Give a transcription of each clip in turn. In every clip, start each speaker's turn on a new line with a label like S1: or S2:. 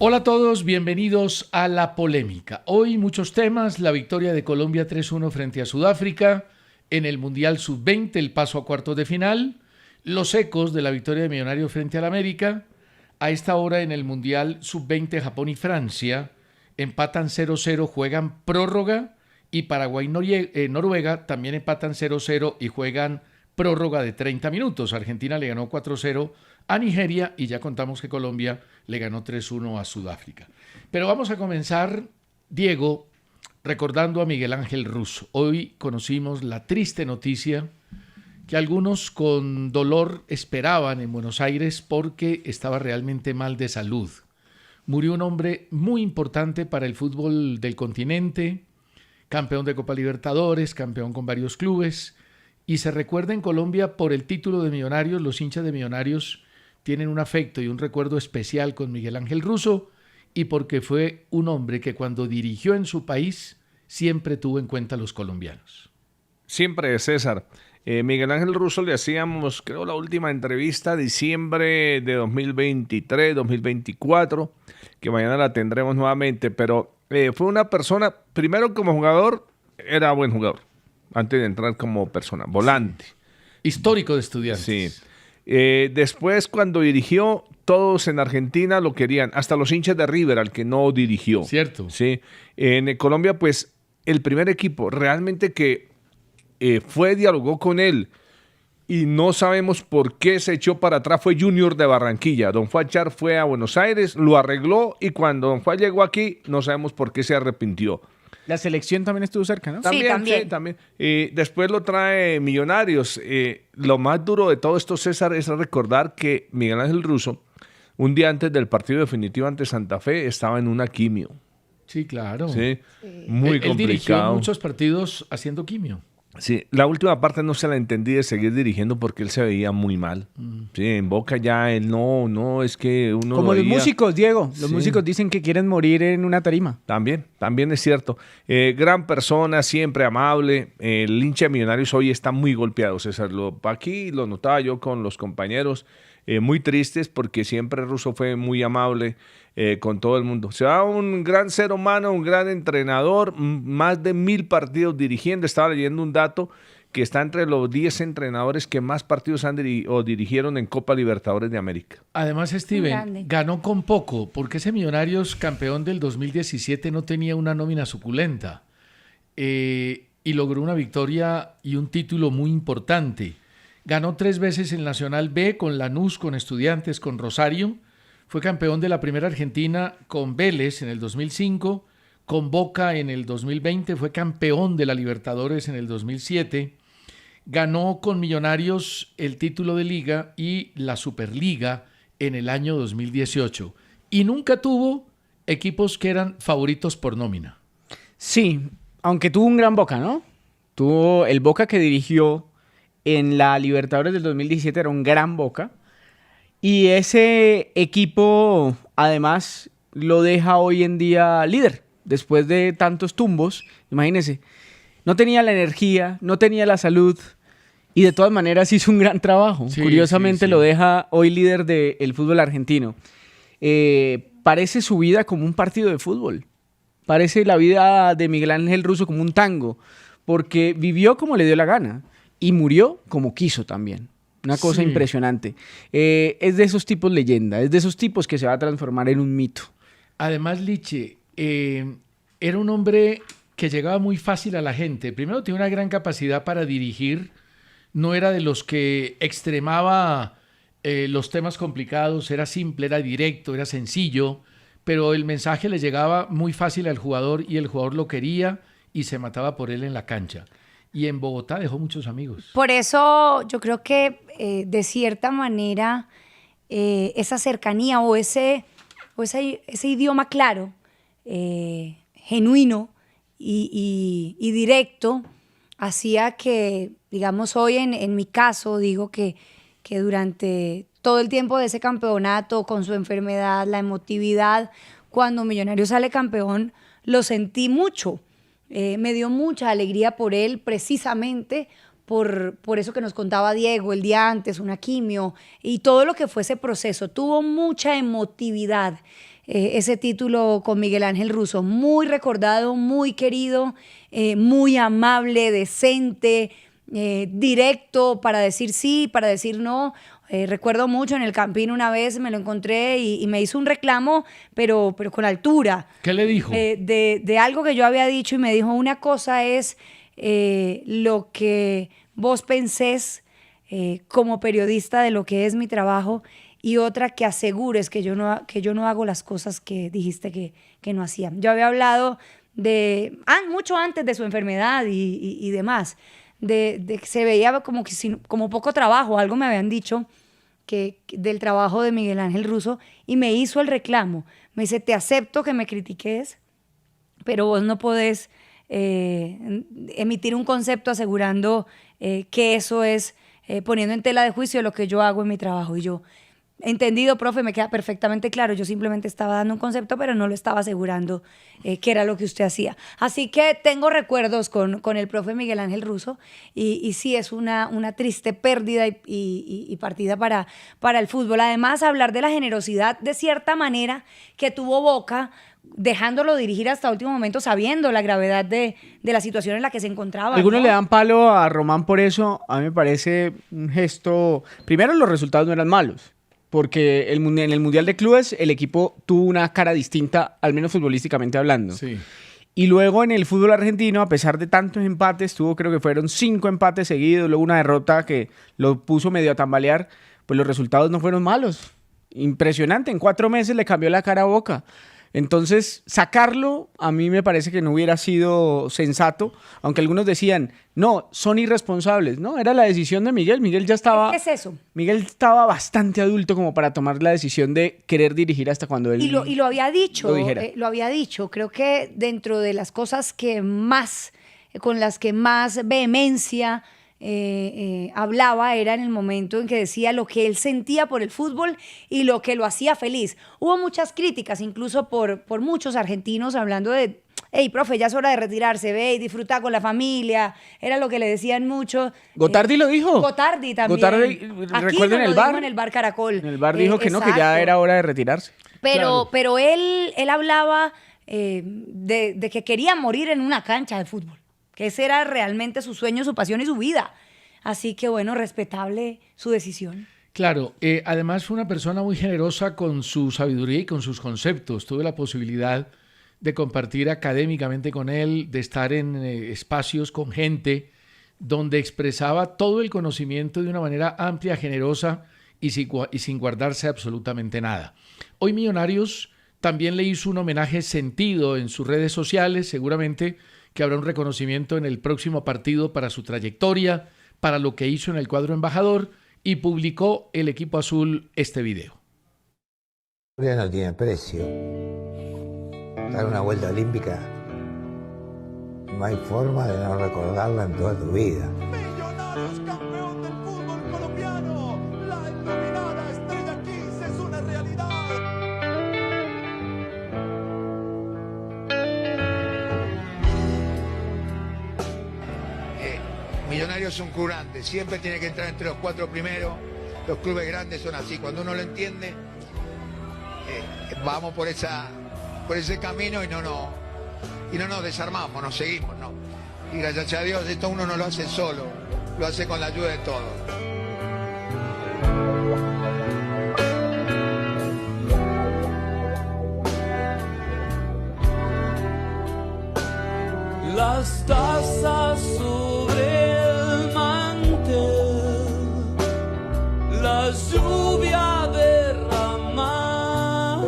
S1: Hola a todos, bienvenidos a La Polémica. Hoy muchos temas, la victoria de Colombia 3-1 frente a Sudáfrica, en el Mundial Sub-20 el paso a cuartos de final, los ecos de la victoria de Millonarios frente al América. A esta hora en el Mundial Sub-20 Japón y Francia empatan 0-0, juegan prórroga, y Paraguay-Noruega también empatan 0-0 y juegan prórroga de 30 minutos. Argentina le ganó 4-0 a Nigeria y ya contamos que Colombia le ganó 3-1 a Sudáfrica. Pero vamos a comenzar, Diego, recordando a Miguel Ángel Russo. Hoy conocimos la triste noticia que algunos con dolor esperaban en Buenos Aires porque estaba realmente mal de salud. Murió un hombre muy importante para el fútbol del continente, campeón de Copa Libertadores, campeón con varios clubes, y se recuerda en Colombia por el título de Millonarios. Los hinchas de Millonarios tienen un afecto y un recuerdo especial con Miguel Ángel Russo, y porque fue un hombre que cuando dirigió en su país siempre tuvo en cuenta a los colombianos.
S2: Siempre, César. Miguel Ángel Russo le hacíamos, creo, la última entrevista diciembre de 2023, 2024, que mañana la tendremos nuevamente, pero fue una persona, primero como jugador, era buen jugador, antes de entrar como persona, volante.
S1: Histórico de Estudiantes.
S2: Sí. Después, cuando dirigió, todos en Argentina lo querían, hasta los hinchas de River, al que no dirigió.
S1: Cierto.
S2: Sí. En Colombia, pues, el primer equipo realmente que dialogó con él y no sabemos por qué se echó para atrás fue Junior de Barranquilla. Don Fachar fue a Buenos Aires, lo arregló, y cuando Don Fachar llegó aquí, no sabemos por qué se arrepintió.
S3: La selección también estuvo cerca, ¿no?
S2: También. Sí, también. Después lo trae Millonarios. Lo más duro de todo esto, César, es recordar que Miguel Ángel Russo, un día antes del partido definitivo ante Santa Fe, estaba en una quimio.
S1: Sí, claro.
S2: Sí, muy
S1: Él dirigió
S2: complicado.
S1: muchos partidos haciendo quimio.
S2: Sí, la última parte no se la entendí de seguir dirigiendo porque él se veía muy mal. Sí, en Boca ya él no, es que uno
S3: Como
S2: lo
S3: los
S2: veía.
S3: músicos, Diego. Los
S2: Sí.
S3: músicos dicen que quieren morir en una tarima.
S2: También es cierto. Gran persona, siempre amable. El hincha de Millonarios hoy está muy golpeado, César. Aquí lo notaba yo con los compañeros, muy tristes porque siempre Russo fue muy amable con todo el mundo. Se va un gran ser humano, un gran entrenador, más de 1000 partidos dirigiendo. Estaba leyendo un dato que está entre los 10 entrenadores que más partidos dirigieron en Copa Libertadores de América.
S1: Además, Steven, ganó con poco, porque ese Millonarios campeón del 2017 no tenía una nómina suculenta, y logró una victoria y un título muy importante. Ganó 3 veces el Nacional B con Lanús, con Estudiantes, con Rosario. Fue campeón de la Primera Argentina con Vélez en el 2005, con Boca en el 2020, fue campeón de la Libertadores en el 2007. Ganó con Millonarios el título de Liga y la Superliga en el año 2018. Y nunca tuvo equipos que eran favoritos por nómina.
S3: Sí, aunque tuvo un gran Boca, ¿no? Tuvo el Boca que dirigió en la Libertadores del 2017, era un gran Boca. Y ese equipo, además, lo deja hoy en día líder. Después de tantos tumbos, imagínense, no tenía la energía, no tenía la salud, y de todas maneras hizo un gran trabajo.
S1: Sí,
S3: Curiosamente
S1: sí.
S3: lo deja hoy líder del fútbol argentino. Parece su vida como un partido de fútbol. Parece la vida de Miguel Ángel Russo como un tango, porque vivió como le dio la gana y murió como quiso también. Una cosa impresionante. Es de esos tipos leyenda, es de esos tipos que se va a transformar en un mito.
S1: Además, Liche, era un hombre que llegaba muy fácil a la gente. Primero, tenía una gran capacidad para dirigir. No era de los que extremaba los temas complicados. Era simple, era directo, era sencillo. Pero el mensaje le llegaba muy fácil al jugador y el jugador lo quería y se mataba por él en la cancha. Y en Bogotá dejó muchos amigos.
S4: Por eso yo creo que de cierta manera esa cercanía o ese idioma claro, genuino y directo hacía que, digamos, hoy en mi caso digo que durante todo el tiempo de ese campeonato, con su enfermedad, la emotividad, cuando Millonarios sale campeón, lo sentí mucho. Me dio mucha alegría por él, precisamente por eso que nos contaba Diego el día antes, una quimio y todo lo que fue ese proceso. Tuvo mucha emotividad. ese título con Miguel Ángel Russo. Muy recordado, muy querido, muy amable, decente, directo para decir sí, para decir no. Recuerdo mucho en el Campín una vez me lo encontré y me hizo un reclamo, pero con altura.
S1: ¿Qué le dijo?
S4: De algo que yo había dicho y me dijo, una cosa es lo que vos pensés como periodista de lo que es mi trabajo y otra que asegures que yo no hago las cosas que dijiste que no hacía. Yo había hablado mucho antes de su enfermedad y demás, de que se veía como poco trabajo, algo me habían dicho del trabajo de Miguel Ángel Russo y me hizo el reclamo. Me dice, te acepto que me critiques, pero vos no podés emitir un concepto asegurando que eso es poniendo en tela de juicio lo que yo hago en mi trabajo. Y yo, entendido, profe, me queda perfectamente claro. Yo simplemente estaba dando un concepto, pero no lo estaba asegurando que era lo que usted hacía. Así que tengo recuerdos con el profe Miguel Ángel Russo y sí es una triste pérdida y partida para el fútbol. Además, hablar de la generosidad de cierta manera que tuvo Boca, dejándolo dirigir hasta último momento, sabiendo la gravedad de la situación en la que se encontraba.
S3: Algunos
S4: ¿no?
S3: le dan palo a Román por eso. A mí me parece un gesto... Primero, los resultados no eran malos, porque en el Mundial de Clubes el equipo tuvo una cara distinta, al menos futbolísticamente hablando.
S1: Sí.
S3: Y luego en el fútbol argentino, a pesar de tantos empates, creo que fueron 5 empates seguidos, luego una derrota que lo puso medio a tambalear, pues los resultados no fueron malos. Impresionante, en 4 meses le cambió la cara a Boca. Entonces, sacarlo a mí me parece que no hubiera sido sensato, aunque algunos decían, no, son irresponsables. No, era la decisión de Miguel. Miguel ya estaba...
S4: ¿Qué es eso?
S3: Miguel estaba bastante adulto como para tomar la decisión de querer dirigir hasta cuando él
S4: Y lo había dicho,
S3: lo dijera.
S4: lo había dicho. Creo que dentro de las cosas con las que más vehemencia hablaba era en el momento en que decía lo que él sentía por el fútbol y lo que lo hacía feliz. Hubo muchas críticas, incluso por muchos argentinos, hablando de, hey, profe, ya es hora de retirarse, ve y disfruta con la familia. Era lo que le decían muchos.
S3: Gotardi lo dijo.
S4: Gotardi también.
S3: Gotardi,
S4: Aquí
S3: recuerden
S4: lo
S3: el
S4: dijo
S3: bar.
S4: en el bar Caracol.
S3: En el bar dijo que no, que ya
S4: exacto.
S3: era hora de retirarse.
S4: Pero él hablaba de que quería morir en una cancha de fútbol, que ese era realmente su sueño, su pasión y su vida. Así que bueno, respetable su decisión.
S1: Claro, además fue una persona muy generosa con su sabiduría y con sus conceptos. Tuve la posibilidad de compartir académicamente con él, de estar en espacios con gente donde expresaba todo el conocimiento de una manera amplia, generosa y sin guardarse absolutamente nada. Hoy Millonarios también le hizo un homenaje sentido en sus redes sociales, seguramente que habrá un reconocimiento en el próximo partido para su trayectoria, para lo que hizo en el cuadro embajador, y publicó el equipo azul este video.
S5: La historia no tiene precio. Dar una vuelta olímpica, no hay forma de no recordarla en toda tu vida.
S6: Millonarios, campeón del fútbol colombiano. La denominada Estrella Kiss es una realidad.
S7: Millonarios es un club grande, siempre tiene que entrar entre los 4 primeros. Los clubes grandes son así, cuando uno lo entiende, vamos por ese camino y no nos desarmamos, nos seguimos, ¿no? Y gracias a Dios esto uno no lo hace solo, lo hace con la ayuda de todos.
S8: Las tazas sobre el mantel, la lluvia derramada.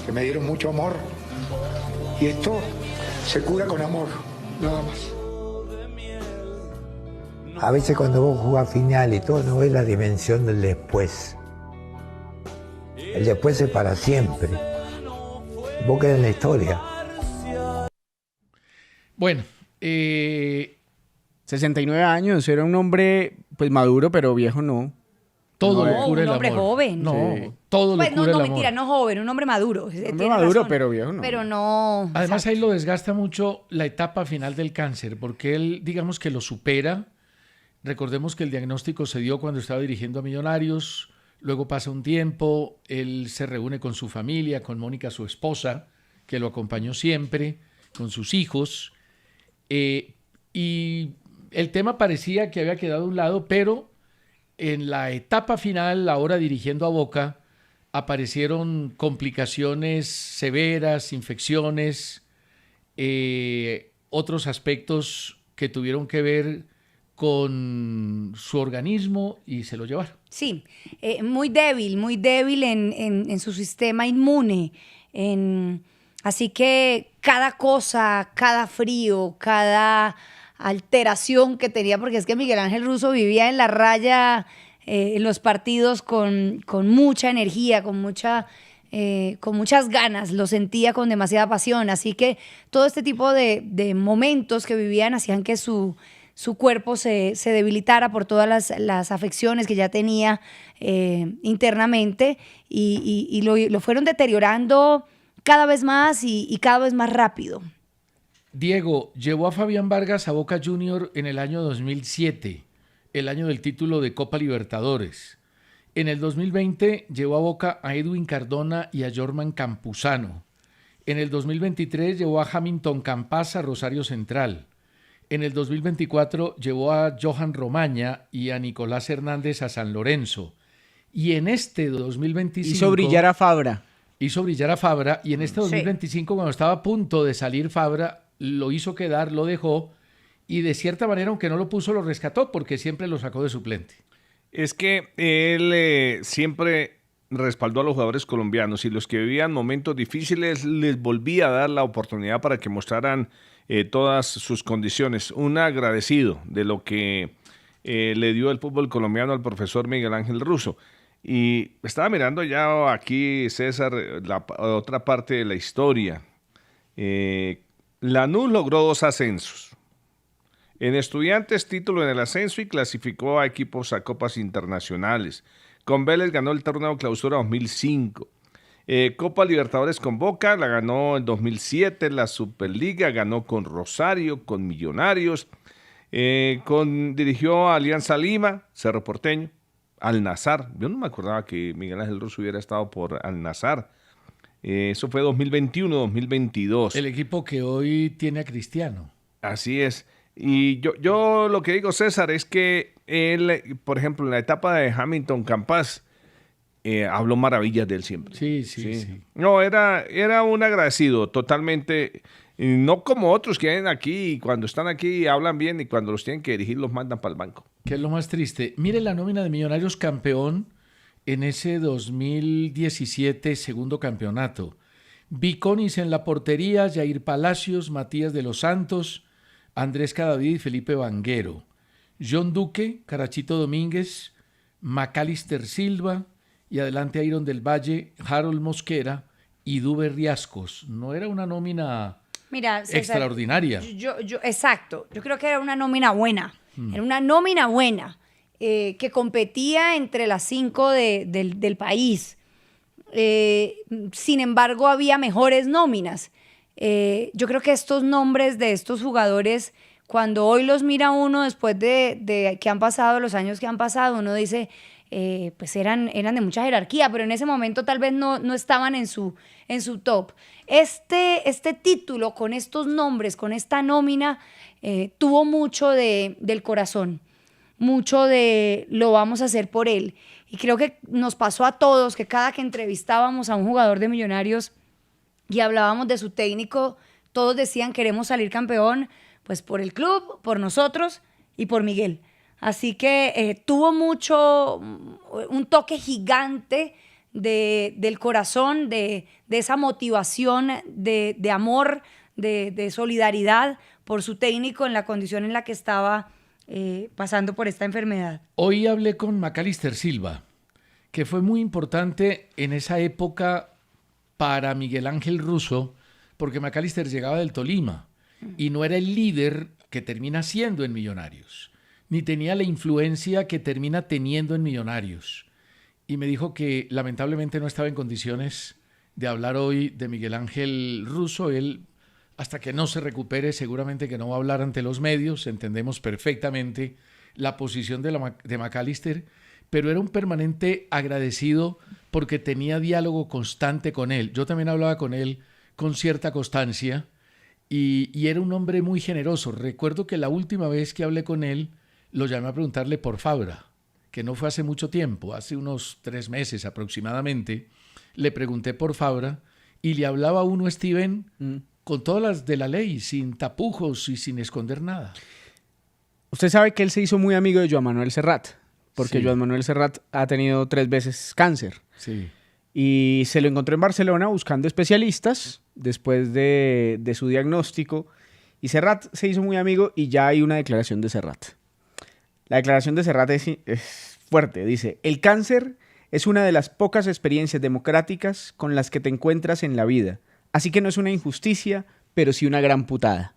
S9: Que me dieron mucho amor y esto se cura con amor, nada más.
S5: A veces cuando vos jugás final y todo, no ves la dimensión del después. El después es para siempre. Vos quedás en la historia.
S1: Bueno,
S3: 69 años, era un hombre pues maduro, pero viejo no.
S1: todo
S4: No,
S1: lo cura
S4: un
S1: el
S4: hombre
S1: amor.
S4: joven.
S1: No,
S3: Sí.
S1: todo lo
S4: Pues,
S1: cura el amor.
S4: mentira, no joven, un hombre maduro. Tiene
S3: maduro,
S4: razón.
S3: pero viejo no.
S4: Pero no.
S1: Además
S4: exacto.
S1: ahí lo desgasta mucho la etapa final del cáncer, porque él, digamos que lo supera. Recordemos que el diagnóstico se dio cuando estaba dirigiendo a Millonarios, luego pasa un tiempo, él se reúne con su familia, con Mónica, su esposa, que lo acompañó siempre, con sus hijos, y el tema parecía que había quedado a un lado, pero en la etapa final, ahora dirigiendo a Boca, aparecieron complicaciones severas, infecciones, otros aspectos que tuvieron que ver con su organismo y se lo llevaron.
S4: Sí, muy débil en su sistema inmune. Así que cada cosa, cada frío, cada alteración que tenía, porque es que Miguel Ángel Russo vivía en la raya en los partidos con mucha energía, con muchas ganas, lo sentía con demasiada pasión. Así que todo este tipo de momentos que vivían hacían que su cuerpo se debilitara por todas las afecciones que ya tenía internamente y lo fueron deteriorando cada vez más y cada vez más rápido.
S1: Diego, llevó a Fabián Vargas a Boca Junior en el año 2007, el año del título de Copa Libertadores. En el 2020 llevó a Boca a Edwin Cardona y a Jorman Campuzano. En el 2023 llevó a Hamilton Campas a Rosario Central. En el 2024 llevó a Johan Romaña y a Nicolás Hernández a San Lorenzo. Y en este 2025...
S3: Hizo brillar a Fabra.
S1: Y en este 2025, cuando estaba a punto de salir Fabra, lo hizo quedar, lo dejó, y de cierta manera, aunque no lo puso, lo rescató, porque siempre lo sacó de suplente.
S2: Es que él siempre respaldó a los jugadores colombianos y los que vivían momentos difíciles les volvía a dar la oportunidad para que mostraran todas sus condiciones. Un agradecido de lo que le dio el fútbol colombiano al profesor Miguel Ángel Russo. Y estaba mirando ya aquí, César, la otra parte de la historia. Lanús logró 2 ascensos. En Estudiantes, título en el ascenso y clasificó a equipos a copas internacionales. Con Vélez ganó el torneo Clausura 2005. Copa Libertadores con Boca, la ganó en 2007. La Superliga ganó con Rosario, con Millonarios. Dirigió a Alianza Lima, Cerro Porteño, Al Nassr. Yo no me acordaba que Miguel Ángel Russo hubiera estado por Al Nassr. Eso fue 2021-2022.
S1: El equipo que hoy tiene a Cristiano.
S2: Así es. Y yo lo que digo, César, es que él, por ejemplo, en la etapa de Hamilton Campas, habló maravillas de él siempre.
S1: Sí.
S2: No, era un agradecido, totalmente. No como otros que vienen aquí y cuando están aquí hablan bien y cuando los tienen que dirigir los mandan para el banco.
S1: ¿Qué es lo más triste? Mire la nómina de Millonarios campeón en ese 2017 segundo campeonato. Viconis en la portería, Jair Palacios, Matías de los Santos, Andrés Cadavid y Felipe Vanguero. John Duque, Carachito Domínguez, Macalister Silva y adelante Iron del Valle, Harold Mosquera y Dube Riascos. No era una nómina César, extraordinaria.
S4: Exacto. Yo creo que era una nómina buena. Era una nómina buena. Que competía entre las 5 del país. Sin embargo, había mejores nóminas. Yo creo que estos nombres de estos jugadores, cuando hoy los mira uno después de que han pasado los años que han pasado, uno dice, pues eran de mucha jerarquía, pero en ese momento tal vez no estaban en su top. Este título con estos nombres, con esta nómina, tuvo mucho del corazón. Mucho de lo vamos a hacer por él. Y creo que nos pasó a todos que cada que entrevistábamos a un jugador de Millonarios y hablábamos de su técnico, todos decían queremos salir campeón, pues por el club, por nosotros y por Miguel. Así que tuvo un toque gigante del corazón, de esa motivación, de amor, de solidaridad por su técnico en la condición en la que estaba pasando por esta enfermedad.
S1: Hoy hablé con Macalister Silva, que fue muy importante en esa época para Miguel Ángel Russo, porque Macalister llegaba del Tolima y no era el líder que termina siendo en Millonarios, ni tenía la influencia que termina teniendo en Millonarios. Y me dijo que lamentablemente no estaba en condiciones de hablar hoy de Miguel Ángel Russo. Él, hasta que no se recupere, seguramente que no va a hablar ante los medios. Entendemos perfectamente la posición de Macalister, pero era un permanente agradecido porque tenía diálogo constante con él. Yo también hablaba con él con cierta constancia y era un hombre muy generoso. Recuerdo que la última vez que hablé con él, lo llamé a preguntarle por Fabra, que no fue hace mucho tiempo, hace unos 3 meses aproximadamente. Le pregunté por Fabra y le hablaba a uno, Steven, con todas las de la ley, sin tapujos y sin esconder nada.
S3: Usted sabe que él se hizo muy amigo de Joan Manuel Serrat, porque
S1: Sí.
S3: Joan Manuel Serrat ha tenido 3 veces cáncer.
S1: Sí.
S3: Y se lo encontró en Barcelona buscando especialistas después de su diagnóstico. Y Serrat se hizo muy amigo y ya hay una declaración de Serrat. La declaración de Serrat es fuerte. Dice, el cáncer es una de las pocas experiencias democráticas con las que te encuentras en la vida. Así que no es una injusticia, pero sí una gran putada.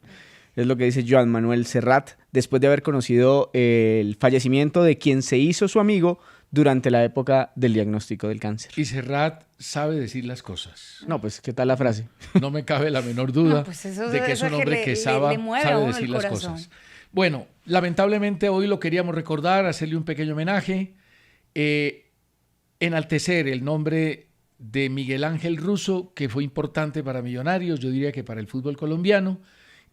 S3: Es lo que dice Joan Manuel Serrat después de haber conocido el fallecimiento de quien se hizo su amigo durante la época del diagnóstico del cáncer.
S1: Y Serrat sabe decir las cosas.
S3: No, pues, ¿qué tal la frase?
S1: No me cabe la menor duda
S4: No, pues eso-
S1: de que es
S4: eso
S1: un
S4: que
S1: hombre
S4: le-
S1: que
S4: le
S1: sabe
S4: mueve a uno
S1: decir
S4: el
S1: las
S4: corazón.
S1: cosas. Bueno, lamentablemente hoy lo queríamos recordar, hacerle un pequeño homenaje, enaltecer el nombre de Miguel Ángel Russo, que fue importante para Millonarios, yo diría que para el fútbol colombiano,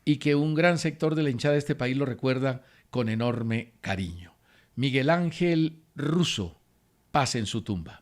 S1: y que un gran sector de la hinchada de este país lo recuerda con enorme cariño. Miguel Ángel Russo, paz en su tumba.